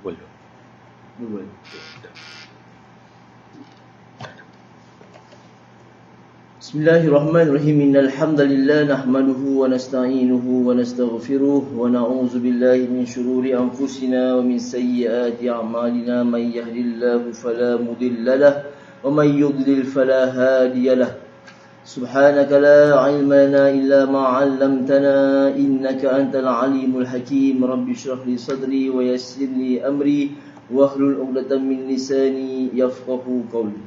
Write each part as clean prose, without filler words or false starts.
Boleh. Dua. Bismillahirrahmanirrahim. Innal hamdalillah nahmaduhu wa nasta'inuhu wa nastaghfiruh wa na'udzu billahi min shururi anfusina wa min sayyiati a'malina. May yahdihillahu fala mudilla lahu wa may yudlil fala hadiya lahu. Subhanaka la ilma lana illa ma 'allamtana innaka antal alimul hakim. Rabbi shrah li sadri wa yassir li amri wahlul 'uqdatam min lisani yafqahu qawli.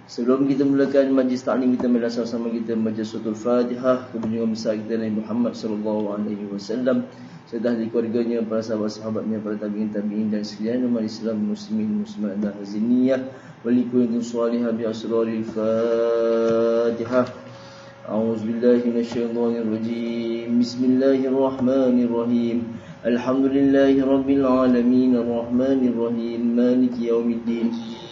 Sebelum kita mulakan majlis ta'lim kita, marilah sama-sama kita baca suratul Fatihah kepada besar kita Nabi Muhammad sallallahu alaihi wasallam, serta ahli keluarganya, para sahabat-sahabatnya, para tabi'in dan sekalian umat Islam muslimin muslimat dan haziniyah walikul salihah bi asraril Fatihah. A'udzubillahi minasyaitonir rajim. Bismillahirrahmanirrahim. Alhamdulillahi rabbil alamin arrahmanir rahim maliki yaumiddin.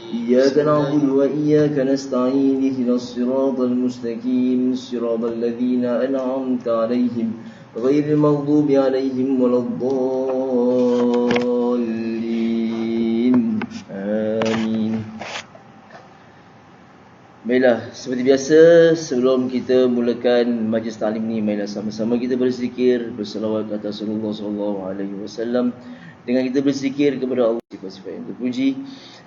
إياك نعبد وإياك نستعين اهدنا الصراط المستقيم صراط الذين أنعمت عليهم غير المغضوب عليهم ولا الضالين آمين. Baiklah, seperti biasa sebelum kita mulakan majlis ta'lim ni, marilah sama-sama kita berzikir, berselawat atas Rasulullah sallallahu alaihi wasallam. Dengan kita berzikir kepada Allah, sifat-sifat yang terpuji.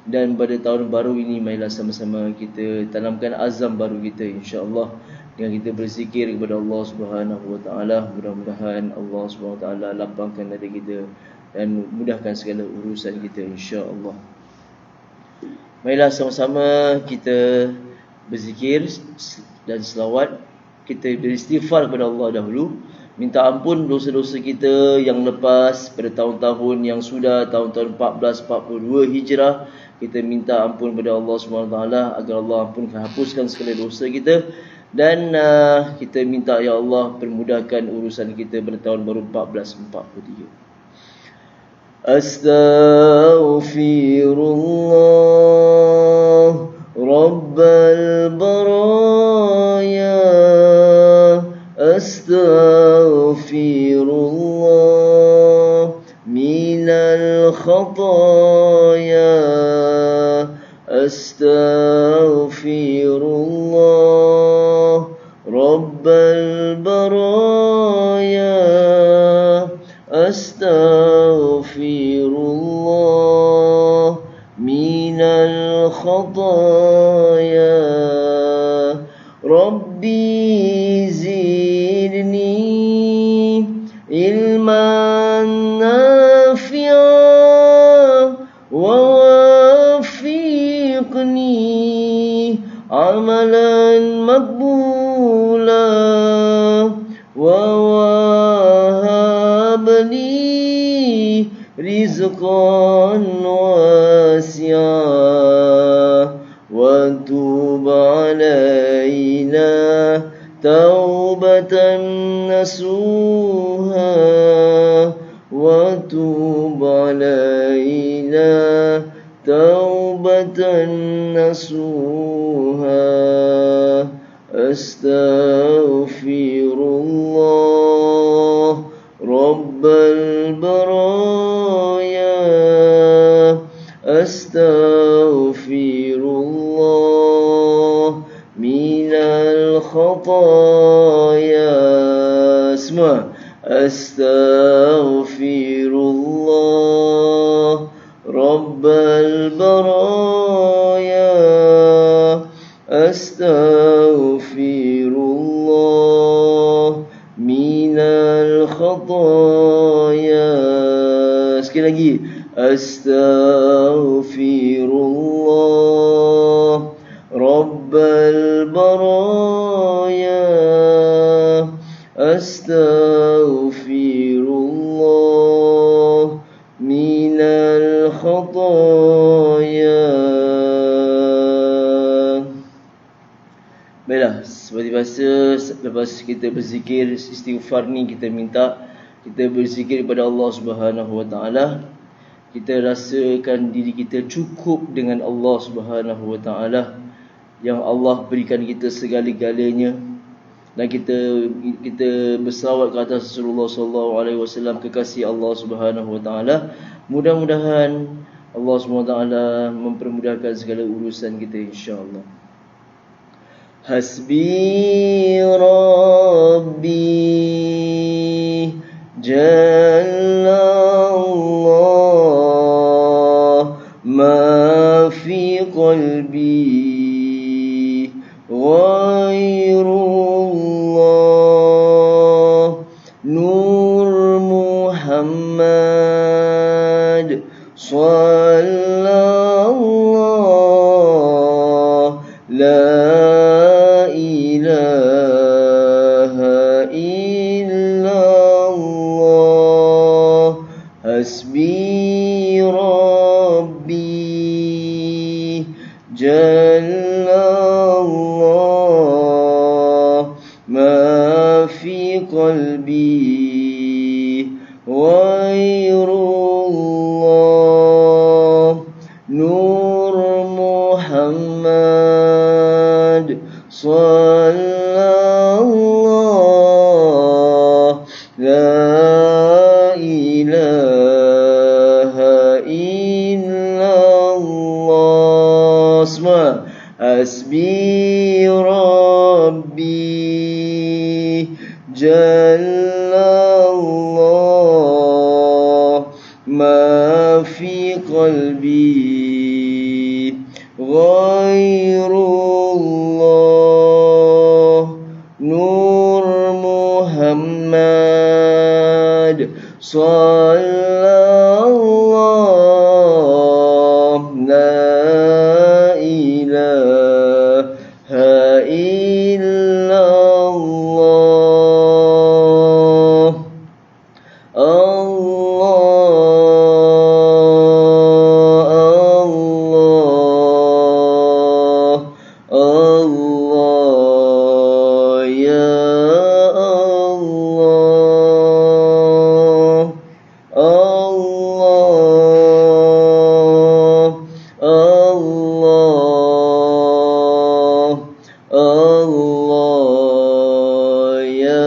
Dan pada tahun baru ini, marilah sama-sama kita tanamkan azam baru kita, insya-Allah, dengan kita berzikir kepada Allah Subhanahu wa taala. Mudah-mudahan Allah Subhanahu wa taala lapangkan dada kita dan mudahkan segala urusan kita, insya-Allah. Marilah sama-sama kita berzikir dan selawat. Kita beristighfar kepada Allah dahulu, minta ampun dosa-dosa kita yang lepas pada tahun-tahun yang sudah, tahun-tahun 1442 Hijrah. Kita minta ampun kepada Allah SWT agar Allah ampunkan, hapuskan segala dosa kita. Dan kita minta, ya Allah, permudahkan urusan kita pada tahun baru 1443. Astaghfirullah Rabbal baraya. Astaghfirullah minal khataya. Astaghfirullah Rabbal baraya. Astaghfirullah minal khataya. Rabbi zidni ilman nafi'a wa wafiqni amalan maqbula wa wahabli rizqan wasi'a wa tub alaina taubatan nasuha wa tub alaina taubatan nasuha. Astaghfirullah Rabbal baraya. Astaghfirullah minal khataya. Semua. Astaghfirullah Rabbal baraya. Astaghfirullah minal khataya. Sekali lagi. Astaghfirullah Rabbal baraya. Astaghfirullah minal khataya. Baiklah, seperti biasa lepas kita berzikir istighfar ni, kita berzikir kepada Allah Subhanahu wa taala. Kita rasakan diri kita cukup dengan Allah Subhanahu wa taala, yang Allah berikan kita segala-galanya. dan kita berselawat ke atas Rasulullah sallallahu alaihi wasallam, kekasih Allah Subhanahu wa taala. Mudah-mudahan Allah Subhanahu wa taala mempermudahkan segala urusan kita insya-Allah. Hasbi Rabbi Jalla Allah ma fi qalbi ghairullah Nur Muhammad sallallahu la ilaha illallah hasbi Rabbi Jalla Allah ma fi qalbi ghairullah Nur Muhammad sallallahu la ilaha illallah. Semua hasbi Rabbi Jalla Allah ma fi qalbi ghairullah Nur Muhammad sallallahu la ilaha illallah. Allah ya Allah Allah Allah ya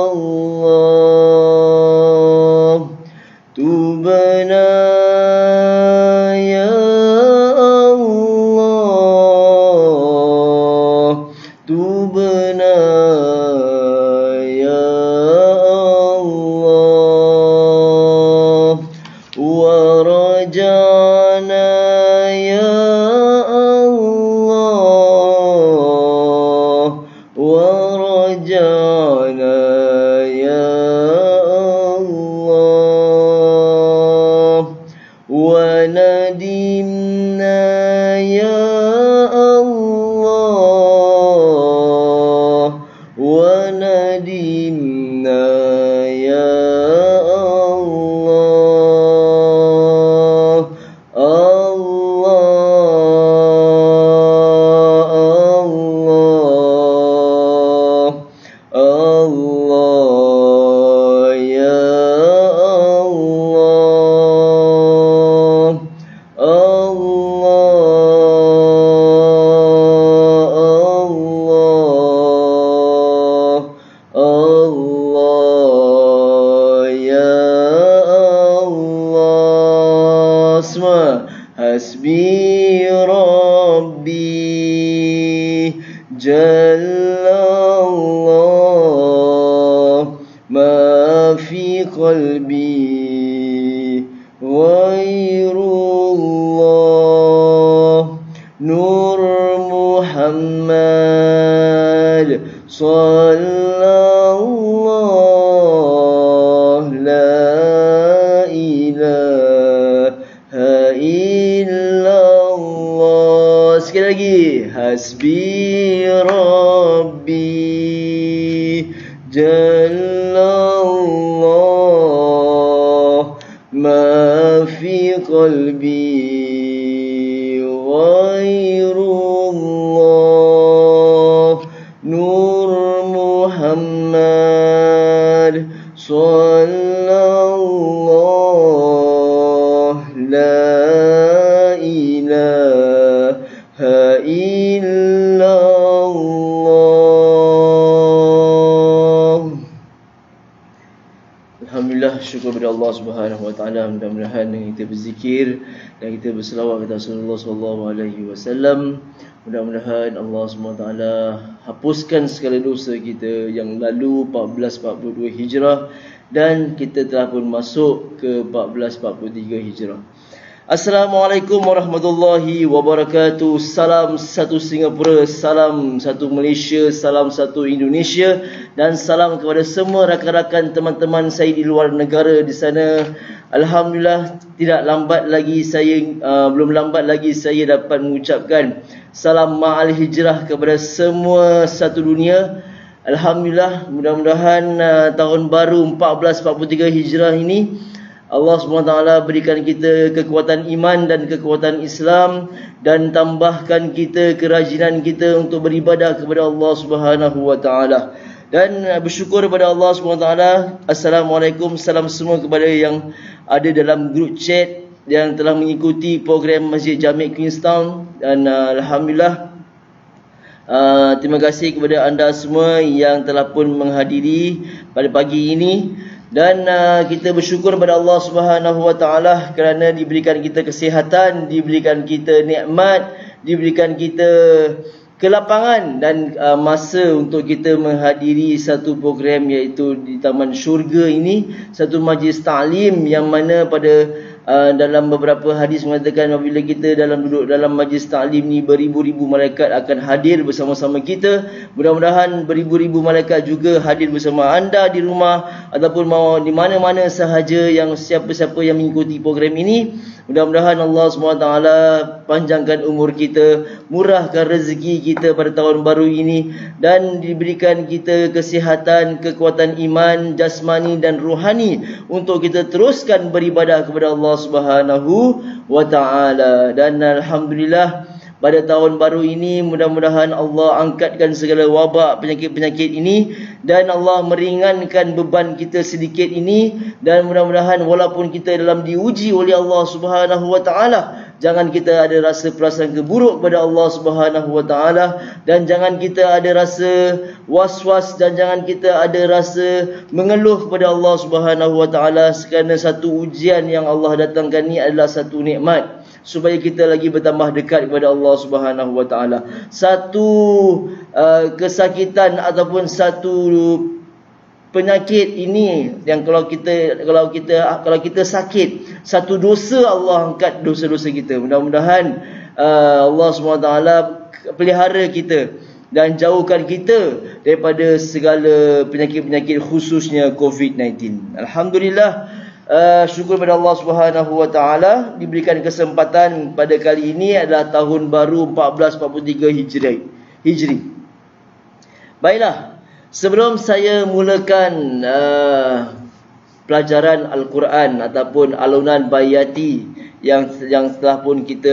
Allah tubna ya Allah tubna ya Allah wa rajana ya Allah wa rajana ya Allah wa nadimna ya Allah wa nadimna ya Allah Allah Allah ya Allah Allah ya Allah. Semua hasbi Rabbi Jalla Allah ma fi qalbi ghairullah Nur Muhammad sallallahu la ilaha illallah. Sekali lagi hasbi Rabbi Jalla Allah ma fi qalbi ghairullah Nur Muhammad sallallahu la ilaha illallah. illallah. syukur kepada Allah Subhanahu wa taala. Mudah-mudahan dengan kita berzikir dan kita berselawat kepada Rasulullah sallallahu alaihi wasallam, mudah-mudahan Allah Subhanahu wa taala hapuskan segala dosa kita yang lalu 1442 Hijrah dan kita telah pun masuk ke 1443 Hijrah. Assalamualaikum warahmatullahi wabarakatuh. Salam satu Singapura, salam satu Malaysia, salam satu Indonesia, dan salam kepada semua rakan-rakan teman-teman saya di luar negara di sana. Alhamdulillah, belum lambat lagi saya dapat mengucapkan salam ma'al hijrah kepada semua satu dunia. Alhamdulillah, mudah-mudahan tahun baru 1443 Hijrah ini Allah SWT berikan kita kekuatan iman dan kekuatan Islam, dan tambahkan kita kerajinan kita untuk beribadah kepada Allah SWT. Dan bersyukur kepada Allah SWT. Assalamualaikum, salam semua kepada yang ada dalam grup chat yang telah mengikuti program Masjid Jami' Queenstown. Dan Alhamdulillah, terima kasih kepada anda semua yang telah pun menghadiri pada pagi ini. Dan kita bersyukur kepada Allah Subhanahu wa taala kerana diberikan kita kesihatan, diberikan kita nikmat, diberikan kita kelapangan dan masa untuk kita menghadiri satu program, iaitu di Taman Syurga ini, satu majlis ta'lim yang mana pada dalam beberapa hadis mengatakan apabila kita duduk dalam majlis ta'lim ni, beribu-ribu malaikat akan hadir bersama-sama kita. Mudah-mudahan beribu-ribu malaikat juga hadir bersama anda di rumah ataupun mau di mana-mana sahaja yang siapa-siapa yang mengikuti program ini. Mudah-mudahan Allah SWT panjangkan umur kita, murahkan rezeki kita pada tahun baru ini, dan diberikan kita kesihatan, kekuatan iman, jasmani dan rohani untuk kita teruskan beribadah kepada Allah Subhanahu wa taala. Dan alhamdulillah, pada tahun baru ini mudah-mudahan Allah angkatkan segala wabak penyakit-penyakit ini, dan Allah meringankan beban kita sedikit ini. Dan mudah-mudahan walaupun kita dalam diuji oleh Allah Subhanahu wa taala, jangan kita ada rasa prasangka buruk kepada Allah Subhanahu wa taala, dan jangan kita ada rasa was-was, dan jangan kita ada rasa mengeluh kepada Allah Subhanahu wa taala, kerana satu ujian yang Allah datangkan ni adalah satu nikmat supaya kita lagi bertambah dekat kepada Allah Subhanahu wa taala. Satu kesakitan ataupun satu penyakit ini yang kalau kita sakit, satu dosa Allah angkat dosa-dosa kita. Mudah-mudahan Allah SWT pelihara kita dan jauhkan kita daripada segala penyakit-penyakit, khususnya COVID-19. Alhamdulillah, syukur kepada Allah Subhanahu wa taala diberikan kesempatan pada kali ini adalah tahun baru 1443 Hijri. Baiklah, sebelum saya mulakan pelajaran Al-Quran ataupun alunan bayati yang telah pun kita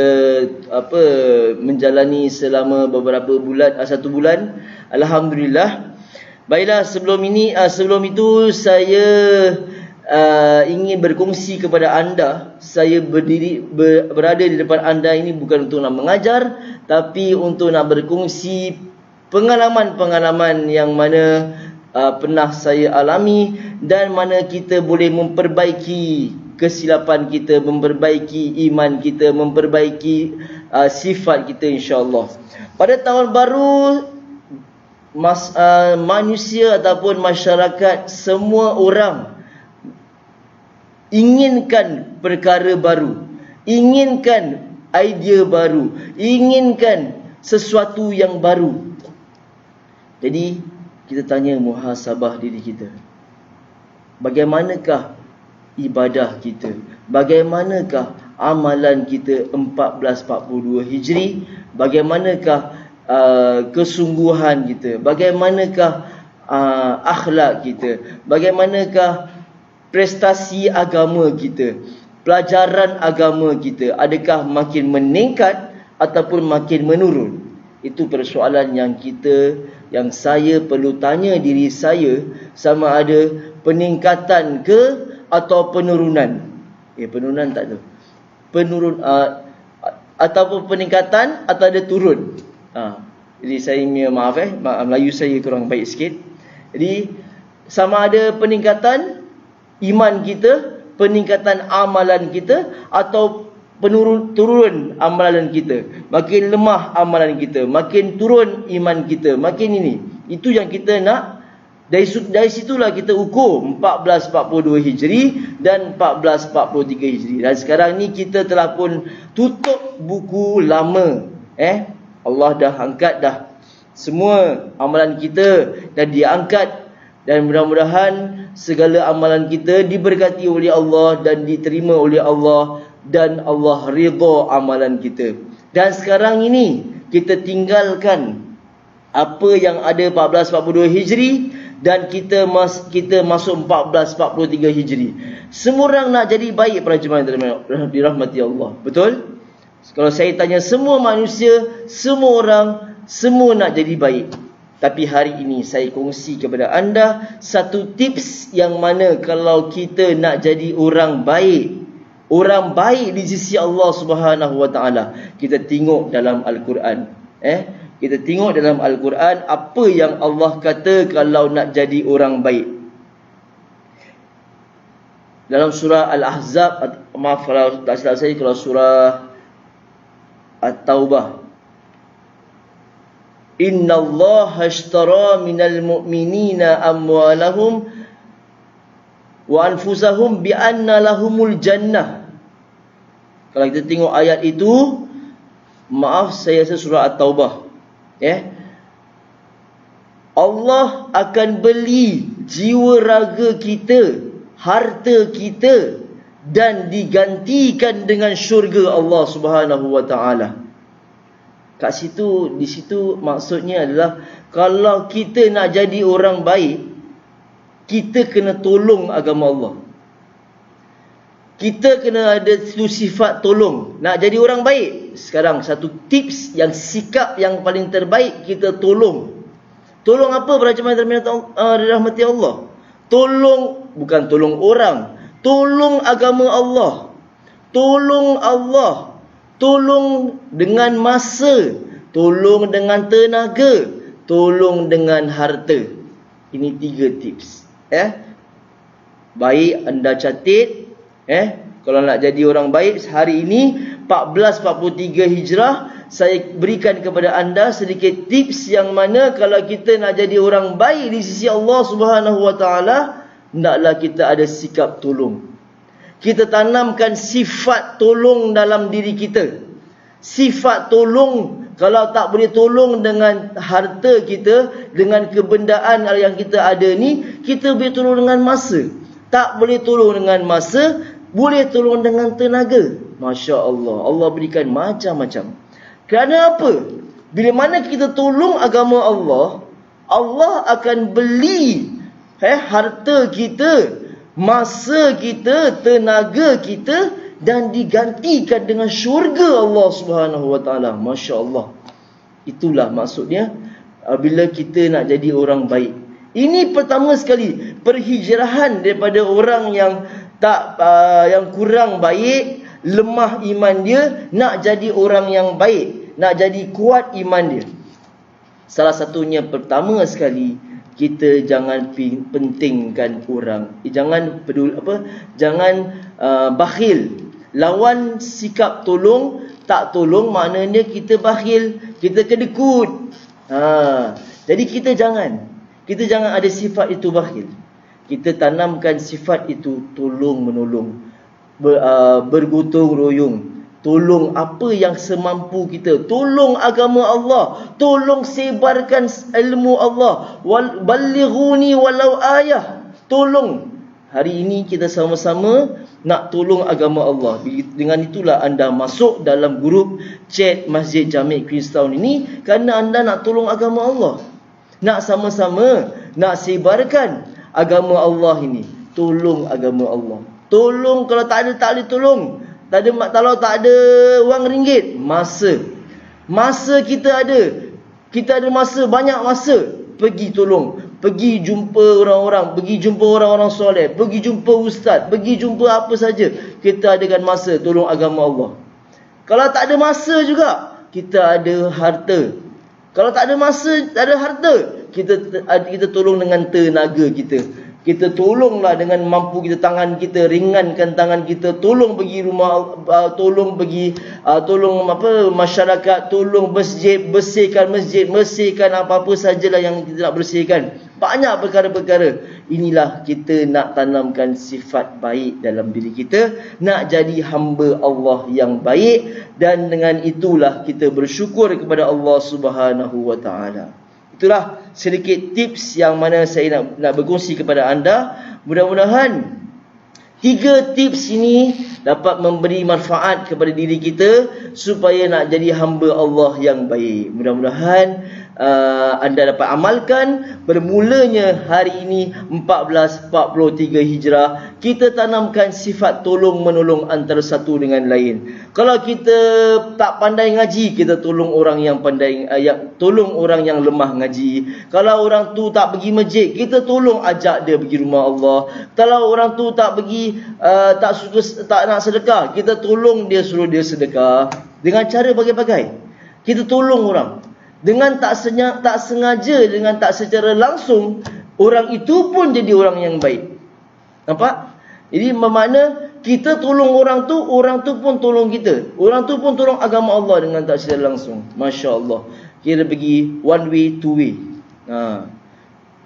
menjalani selama beberapa bulan, 1 bulan, alhamdulillah. Baiklah, sebelum itu saya ingin berkongsi kepada anda. Saya berada di depan anda ini bukan untuk nak mengajar, tapi untuk nak berkongsi pengalaman-pengalaman yang mana pernah saya alami, dan mana kita boleh memperbaiki kesilapan kita, memperbaiki iman kita, memperbaiki sifat kita, insya-Allah. Pada tahun baru, manusia ataupun masyarakat, semua orang inginkan perkara baru, inginkan idea baru, inginkan sesuatu yang baru. Jadi kita tanya muhasabah diri kita. Bagaimanakah ibadah kita? Bagaimanakah amalan kita 1442 Hijri? Bagaimanakah kesungguhan kita? Bagaimanakah akhlak kita? Bagaimanakah prestasi agama kita, pelajaran agama kita? Adakah makin meningkat ataupun makin menurun? Itu persoalan yang saya perlu tanya diri saya, sama ada peningkatan ke atau penurunan. Penurunan tak ada. Ataupun peningkatan atau ada turun. Jadi saya maaf Melayu saya kurang baik sikit. Jadi sama ada peningkatan iman kita, peningkatan amalan kita, atau turun amalan kita. Makin lemah amalan kita, makin turun iman kita, makin ini. Itu yang kita nak. Dari situlah kita ukur 1442 Hijri dan 1443 Hijri. Dan sekarang ni kita telah pun tutup buku lama. Allah dah angkat dah semua amalan kita dan diangkat, dan mudah-mudahan segala amalan kita diberkati oleh Allah dan diterima oleh Allah, dan Allah redha amalan kita. Dan sekarang ini kita tinggalkan apa yang ada 1442 Hijri dan kita masuk 1443 Hijri. Semua orang nak jadi baik para jemaah dirahmati Allah. Betul? Kalau saya tanya semua manusia, semua orang, semua nak jadi baik. Tapi hari ini saya kongsi kepada anda satu tips yang mana kalau kita nak jadi orang baik di sisi Allah Subhanahu Wa Taala, kita tengok dalam Al-Quran. Kita tengok dalam Al-Quran apa yang Allah kata kalau nak jadi orang baik. Dalam surah Al-Ahzab, maaf kalau tak silap saya, kalau surah At-Taubah, Inna Allah ashtara minal mu'minina amwalahum wa anfusahum bi anna lahumul jannah. Kalau kita tengok ayat itu, maaf saya rasa surah At-Taubah, Allah akan beli jiwa raga kita, harta kita, dan digantikan dengan syurga Allah Subhanahu Wa Taala. Di situ maksudnya adalah kalau kita nak jadi orang baik, kita kena tolong agama Allah. Kita kena ada sifat tolong. Nak jadi orang baik, sekarang satu tips yang sikap yang paling terbaik, kita tolong. Tolong apa para jemaah dirahmati Allah? Tolong, bukan tolong orang, tolong agama Allah. Tolong Allah. Tolong dengan masa, tolong dengan tenaga, tolong dengan harta. Ini 3 tips. Baik, anda catat. Kalau nak jadi orang baik, hari ini 1443 Hijrah, saya berikan kepada anda sedikit tips yang mana kalau kita nak jadi orang baik di sisi Allah Subhanahu Wa Taala, hendaklah kita ada sikap tolong. Kita tanamkan sifat tolong dalam diri kita. Sifat tolong, kalau tak boleh tolong dengan harta kita, dengan kebendaan yang kita ada ni, kita boleh tolong dengan masa. Tak boleh tolong dengan masa, boleh tolong dengan tenaga. Masya Allah, Allah berikan macam-macam. Kerana apa? Bila mana kita tolong agama Allah, Allah akan beli harta kita, masa kita, tenaga kita, dan digantikan dengan syurga Allah Subhanahu Wa Taala. Masya Allah. Itulah maksudnya bila kita nak jadi orang baik. Ini pertama sekali perhijrahan daripada orang yang yang kurang baik, lemah iman dia, nak jadi orang yang baik, nak jadi kuat iman dia. Salah satunya pertama sekali, kita jangan pentingkan orang. Jangan peduli jangan bakhil. Lawan sikap tolong, tak tolong maknanya kita bakhil, kita kedekut. Jadi kita jangan ada sifat itu bakhil. Kita tanamkan sifat itu tolong menolong, bergotong royong, tolong apa yang semampu kita, tolong agama Allah, tolong sebarkan ilmu Allah, balighuni walau ayah. Tolong. Hari ini kita sama-sama nak tolong agama Allah. Dengan itulah anda masuk dalam grup chat Masjid Jami' Queenstown ini, kerana anda nak tolong agama Allah, nak sama-sama nak sebarkan agama Allah ini. Tolong agama Allah. Tolong, kalau tak boleh tolong. Kalau tak ada wang ringgit, masa kita ada. Kita ada masa, banyak masa. Pergi tolong, pergi jumpa orang-orang, pergi jumpa orang-orang soleh, pergi jumpa ustaz, pergi jumpa apa saja. Kita adakan masa tolong agama Allah. Kalau tak ada masa juga, kita ada harta. Kalau tak ada masa, tak ada harta, kita tolong dengan tenaga kita. Kita tolonglah dengan mampu kita, tangan kita, ringankan tangan kita, tolong pergi rumah, tolong pergi, tolong masyarakat, tolong masjid, bersihkan masjid, bersihkan apa-apa sajalah yang kita nak bersihkan. Banyak perkara-perkara. Inilah kita nak tanamkan sifat baik dalam diri kita, nak jadi hamba Allah yang baik, dan dengan itulah kita bersyukur kepada Allah Subhanahu wa taala. Itulah sedikit tips yang mana saya nak berkongsi kepada anda. Mudah-mudahan 3 tips ini dapat memberi manfaat kepada diri kita supaya nak jadi hamba Allah yang baik. Mudah-mudahan anda dapat amalkan. Bermulanya hari ini 1443 Hijrah, kita tanamkan sifat tolong menolong antara satu dengan lain. Kalau kita tak pandai ngaji, kita tolong orang yang pandai, tolong orang yang lemah ngaji. Kalau orang tu tak pergi masjid, kita tolong ajak dia pergi rumah Allah. Kalau orang tu tak pergi, tak nak sedekah, kita tolong dia, suruh dia sedekah. Dengan cara bagai-bagai kita tolong orang. Dengan tak sengaja, dengan tak secara langsung, orang itu pun jadi orang yang baik. Nampak? Jadi bermakna kita tolong orang tu pun tolong kita. Orang tu pun tolong agama Allah dengan tak secara langsung. Masya Allah. Kira pergi one way, two way.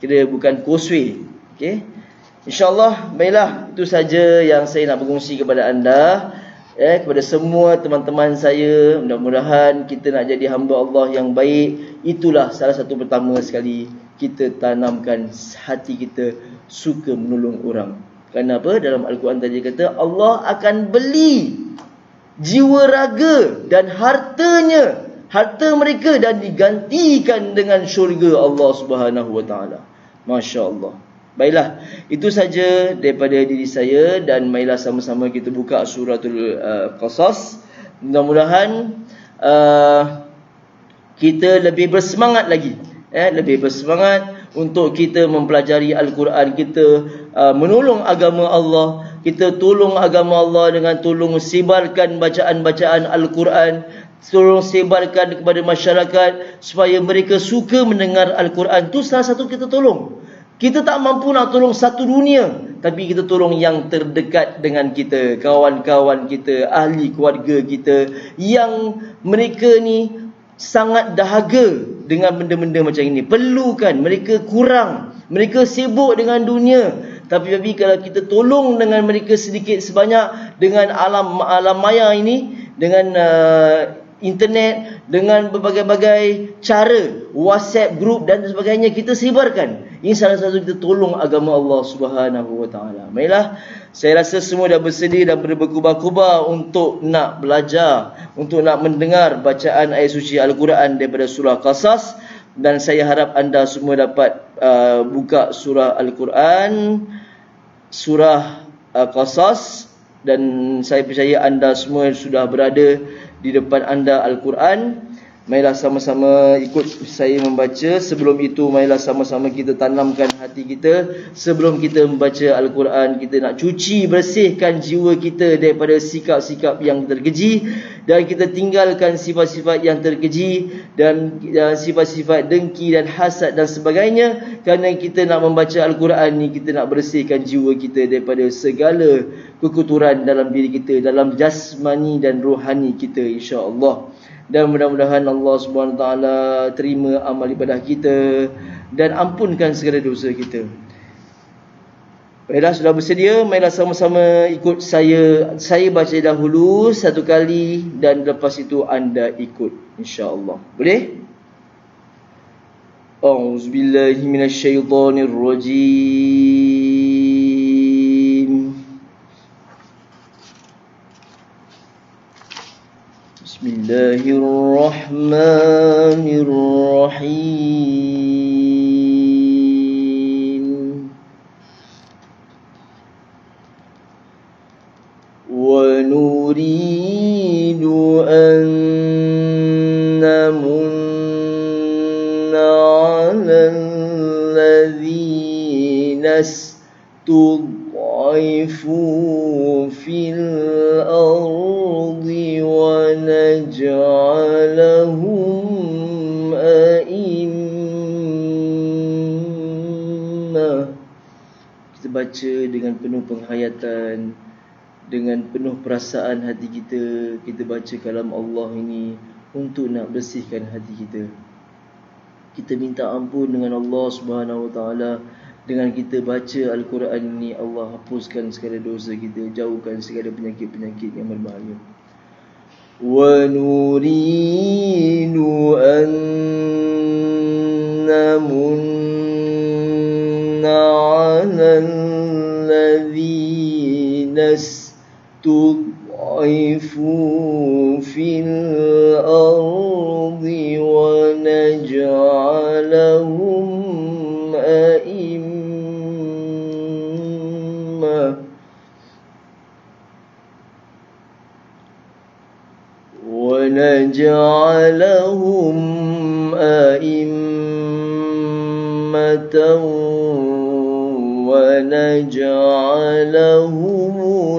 Kira bukan causeway. Okay? InsyaAllah, baiklah. Itu saja yang saya nak berkongsi kepada anda. Kepada semua teman-teman saya, mudah-mudahan kita nak jadi hamba Allah yang baik. Itulah salah satu pertama sekali, kita tanamkan hati kita suka menolong orang. Kerana apa? Dalam Al-Quran tadi kata, Allah akan beli jiwa raga dan harta mereka, dan digantikan dengan syurga Allah Subhanahu wa taala. Masya Allah. Baiklah, itu saja daripada diri saya, dan marilah sama-sama kita buka suratul Qasas. Mudah-mudahan kita lebih bersemangat lagi, lebih bersemangat untuk kita mempelajari Al-Quran, kita menolong agama Allah, kita tolong agama Allah dengan tolong sebarkan bacaan-bacaan Al-Quran, tolong sebarkan kepada masyarakat supaya mereka suka mendengar Al-Quran. Itu salah satu kita tolong. Kita tak mampu nak tolong satu dunia, tapi kita tolong yang terdekat dengan kita, kawan-kawan kita, ahli keluarga kita, yang mereka ni sangat dahaga dengan benda-benda macam ini. Perlukan, mereka kurang, mereka sibuk dengan dunia. Tapi kalau kita tolong dengan mereka sedikit sebanyak, dengan alam maya ini, dengan internet, dengan berbagai-bagai cara, WhatsApp group dan sebagainya, kita sebarkan. Ini salah satu kita tolong agama Allah Subhanahu wa taala. Baiklah, saya rasa semua dah bersedia dan berkubar-kubar untuk nak belajar, untuk nak mendengar bacaan ayat suci Al-Quran daripada surah Qasas, dan saya harap anda semua dapat buka surah Al-Quran, surah Qasas, dan saya percaya anda semua sudah berada di depan anda Al-Quran. Marilah sama-sama ikut saya membaca. Sebelum itu, marilah sama-sama kita tanamkan hati kita. Sebelum kita membaca Al-Quran, kita nak cuci, bersihkan jiwa kita daripada sikap-sikap yang terkeji, dan kita tinggalkan sifat-sifat yang terkeji, dan sifat-sifat dengki dan hasad dan sebagainya. Kerana kita nak membaca Al-Quran ni, kita nak bersihkan jiwa kita daripada segala kekotoran dalam diri kita, dalam jasmani dan rohani kita, insya-Allah. Dan mudah-mudahan Allah SWT terima amal ibadah kita dan ampunkan segala dosa kita. Baiklah, sudah bersedia, marilah sama-sama ikut saya. Saya baca dahulu satu kali, dan lepas itu anda ikut, insya-Allah. Boleh? A'udzubillahi minasyaitonirrajim. Bismillahirrahmanirrahim. Wa nuridu an namunna 'alal ladzina istud'ifu fil ardi wa naj'alahum a'immah. kita baca dengan penuh penghayatan, dengan penuh perasaan hati kita. Kita baca kalam Allah ini untuk nak bersihkan hati kita. Kita minta ampun dengan Allah Subhanahu Wa Taala. Dengan kita baca Al-Quran ini, Allah hapuskan segala dosa kita, jauhkan segala penyakit-penyakit yang berbahaya. Wa nuridu an namunna 'alal ladzina istud'ifu fil ardi wa naj'alahum ونجعلهم أئمة ونجعلهم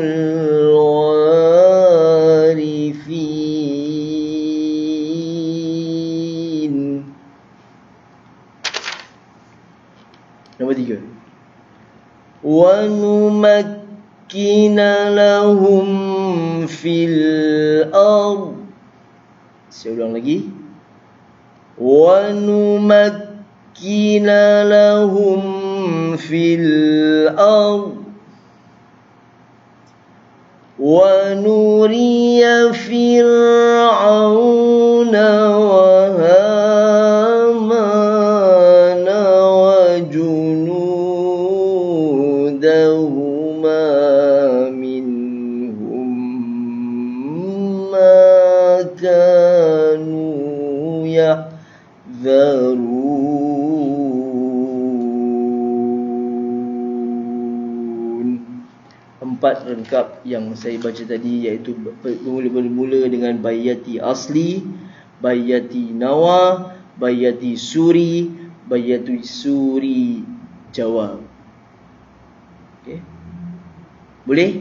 الوارثين. Nombor 3. وَنُمَكِّنَ لَهُمْ فِي الْأَرْضِ. Saya ulang lagi. وَنُمَكِّنَ لَهُمْ فِي الْأَرْضِ وَنُرِيَ فِرْعَوْنَ وَهَامَانَ وَجُنُودَهُمَا مِنْهُمْ مَا كَانُوا يَحْذَرُونَ. 4 rengkap yang saya baca tadi, iaitu bermula dengan bayati asli, bayati nawa, bayati suri, bayati suri jawab. Okey. Boleh?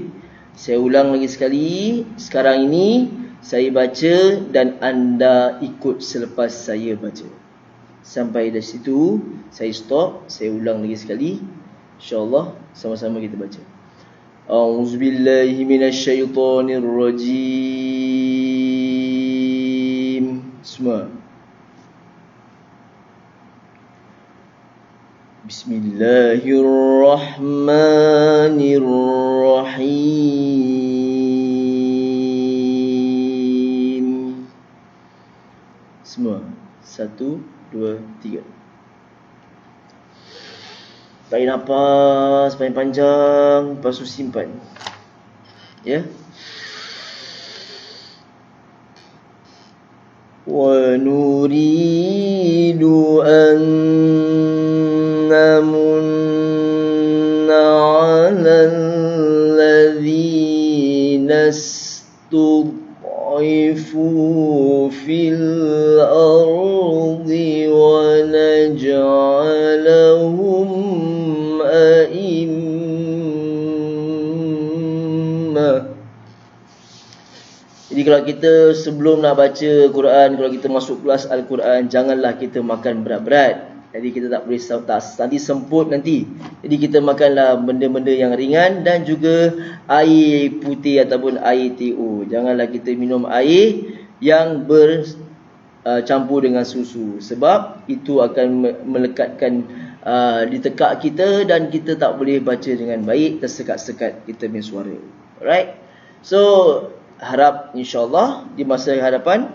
Saya ulang lagi sekali. Sekarang ini saya baca dan anda ikut selepas saya baca. Sampai dari situ saya stop, saya ulang lagi sekali. InsyaAllah sama-sama kita baca. A'udzubillahi minasyaitonirrajim. Semua. Bismillahirrahmanirrahim. Semua. 1, 2, 3. Tarik nafas panjang-panjang, lepas tu simpan. Ya. Wa nuridu an namunna 'alal ladzina istud'ifu fil ardi wa naj'alahum a'immah. Jadi kalau kita sebelum nak baca Quran, kalau kita masuk kelas Al-Quran, janganlah kita makan berat-berat. Jadi kita tak boleh nanti semput nanti. Jadi kita makanlah benda-benda yang ringan dan juga air putih ataupun air TO. Janganlah kita minum air yang bercampur dengan susu, sebab itu akan melekatkan di tekak kita dan kita tak boleh baca dengan baik, tersekat-sekat kita punya suara. Alright. So harap insyaAllah di masa hadapan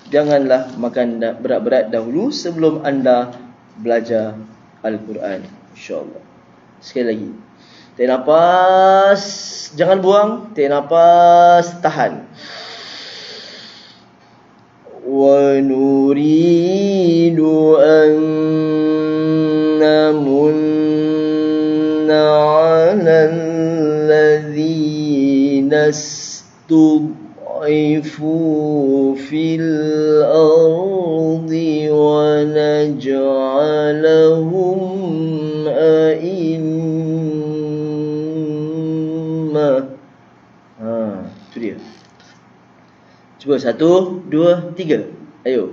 janganlah makan berat-berat dahulu sebelum anda belajar Al-Quran, insyaAllah. Sekali lagi, tarik nafas, jangan buang. Tarik nafas, tahan. Wa nuridu an namunna 'alal ladzina istud'ifu fil ardi wa naj'alahum a'immah. Itu dia. Cuba 1, 2, 3. Ayo.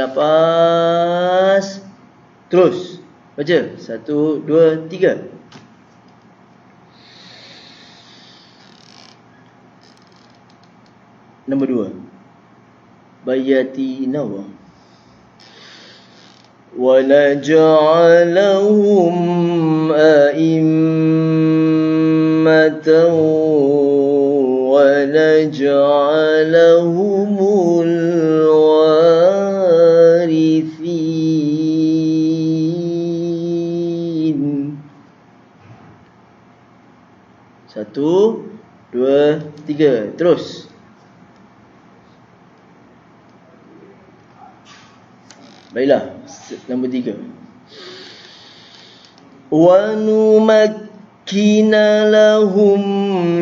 nafas. Terus. Baca. 1, 2, 3. Nombor 2. Bayati nawa. Wa naj'alahum a'immatan wa naj'alahumul warithin. 1, 2, 3. Terus. Baiklah, nombor 3. Wa numakkina lahum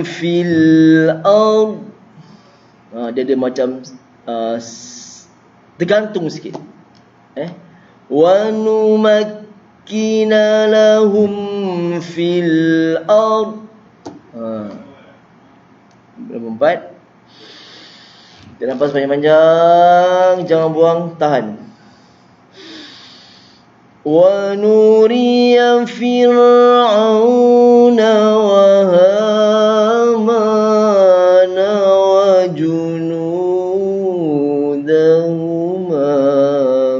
fil ard. Dia ada macam tergantung sikit. Wa numakkina lahum fil ard. Nombor 4. Kita nafas panjang-panjang, jangan buang, tahan. Wa nuriya fir'auna wa hamana wa junudahuma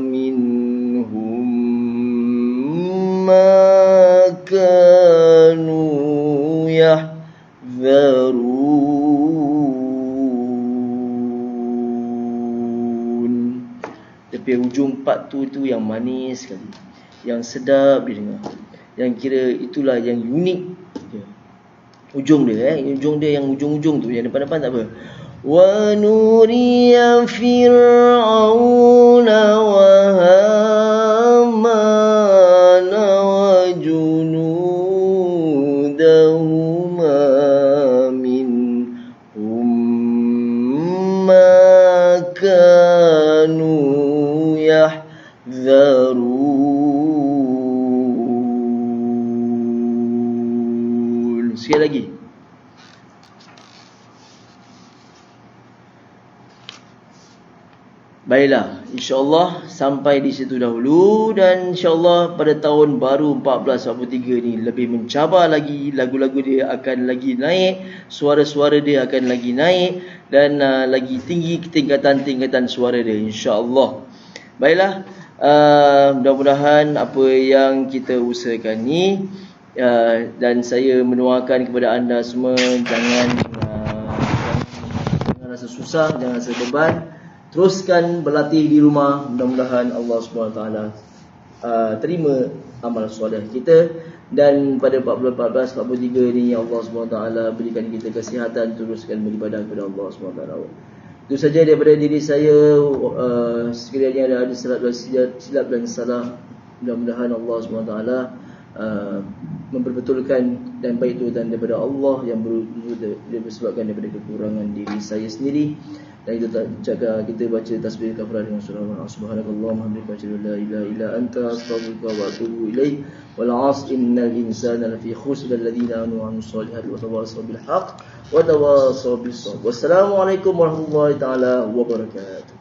minhum ma kanu yahzarun. Tapi hujung part tu yang manis sekali, yang sedap didengar, yang kira itulah yang unik dia. Ujung dia ujung dia, yang ujung-ujung tu, yang depan-depan tak apa. Wa nuriya fir'auna wa hamana wa junudahuma minhum ma kanu yahzarun. Sekali lagi. Baiklah, insya-Allah sampai di situ dahulu, dan insya-Allah pada tahun baru 1443 ni lebih mencabar lagi, lagu-lagu dia akan lagi naik, suara-suara dia akan lagi naik, dan lagi tinggi tingkatan suara dia, insya-Allah. Baiklah, mudah-mudahan apa yang kita usahakan ni, dan saya mendoakan kepada anda semua, jangan rasa susah, jangan rasa beban. Teruskan berlatih di rumah. Mudah-mudahan Allah SWT terima amal soleh kita. Dan pada 1443 ni Allah SWT berikan kita kesihatan, teruskan beribadah kepada Allah SWT. Itu saja daripada diri saya. Sekiranya ada silap dan salah, mudah-mudahan Allah SWT memperbetulkan, dan baik itu dan daripada Allah, yang disebabkan daripada kekurangan diri saya sendiri. Dan itu jaga kita baca tasbih kafarah dengan surah Subhanakallahumma hamdika la ilaha illa anta astaghfiruka wa atubu ilaik. Wal 'asr innal insana lafi khusr alladhina amanu wa amilus solihati wa tawassaw bil haqq wa tawassaw bis sabr. Wassalamu alaikum warahmatullahi taala wabarakatuh.